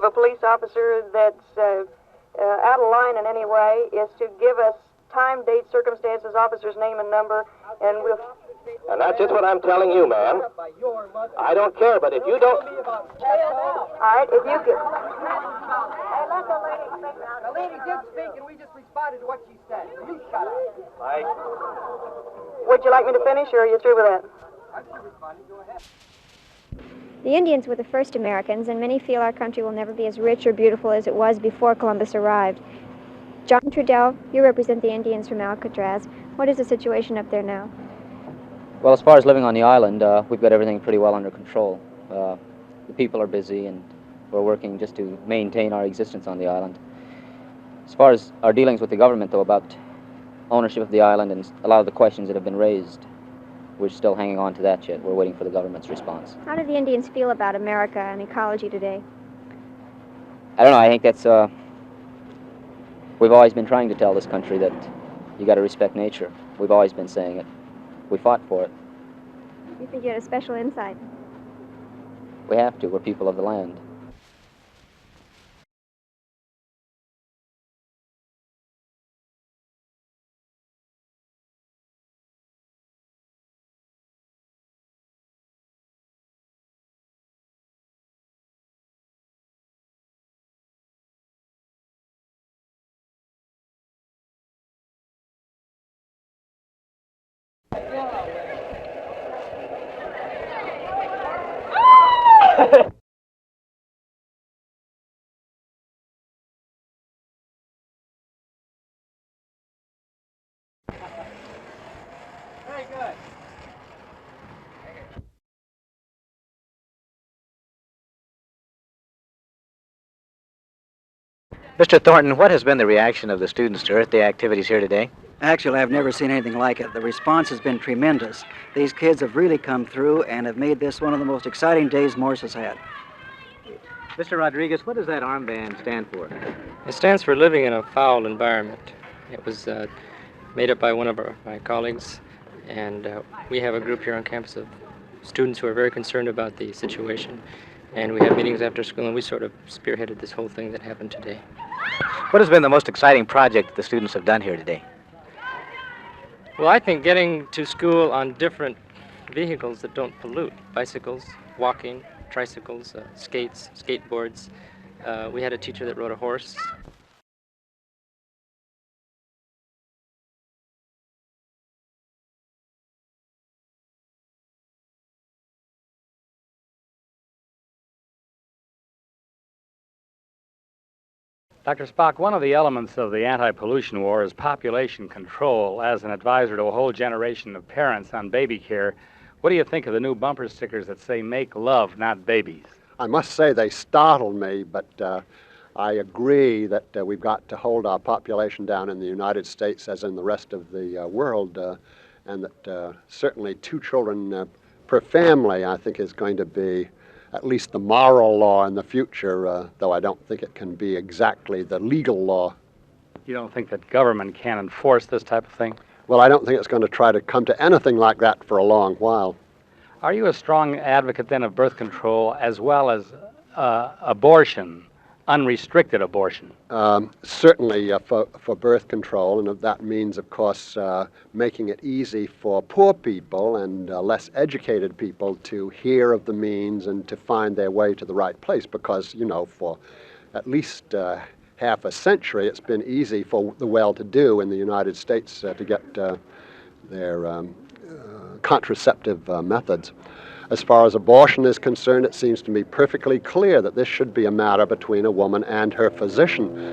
A police officer that's out of line in any way is to give us time, date, circumstances, officer's name and number, and we'll... And that's just what I'm telling you, ma'am. I don't care, but if you don't... All right, if you can... Hey, let the lady speak now. The lady did speak, and we just responded to what she said. You shut up. Mike. Would you like me to finish, or are you through with that? I'm sure responding. Go ahead. The Indians were the first Americans, and many feel our country will never be as rich or beautiful as it was before Columbus arrived. John Trudell, you represent the Indians from Alcatraz. What is the situation up there now? Well, as far as living on the island, we've got everything pretty well under control. The people are busy, and we're working just to maintain our existence on the island. As far as our dealings with the government, though, about ownership of the island and a lot of the questions that have been raised, we're still hanging on to that yet. We're waiting for the government's response. How do the Indians feel about America and ecology today? I don't know. I think that's... we've always been trying to tell this country that you got to respect nature. We've always been saying it. We fought for it. You think you had a special insight? We have to. We're people of the land. Very good. Mr. Thornton, what has been the reaction of the students to Earth Day activities here today? Actually, I've never seen anything like it. The response has been tremendous. These kids have really come through and have made this one of the most exciting days Morse has had. Mr. Rodriguez, what does that armband stand for? It stands for living in a foul environment. It was made up by one of my colleagues, and we have a group here on campus of students who are very concerned about the situation, and we have meetings after school, and we sort of spearheaded this whole thing that happened today. What has been the most exciting project the students have done here today? Well, I think getting to school on different vehicles that don't pollute, bicycles, walking, tricycles, skates, skateboards. We had a teacher that rode a horse. Dr. Spock, one of the elements of the anti-pollution war is population control. As an advisor to a whole generation of parents on baby care, what do you think of the new bumper stickers that say, "Make love, not babies"? I must say they startled me, but I agree that we've got to hold our population down in the United States as in the rest of the world, and that certainly 2 children per family, I think, is going to be at least the moral law in the future, though I don't think it can be exactly the legal law. You don't think that government can enforce this type of thing? Well, I don't think it's going to try to come to anything like that for a long while. Are you a strong advocate then of birth control as well as abortion, unrestricted abortion? Certainly for birth control, and that means, of course, making it easy for poor people and less educated people to hear of the means and to find their way to the right place, because, you know, for at least half a century it's been easy for the well-to-do in the United States to get their contraceptive methods. As far as abortion is concerned, it seems to me perfectly clear that this should be a matter between a woman and her physician.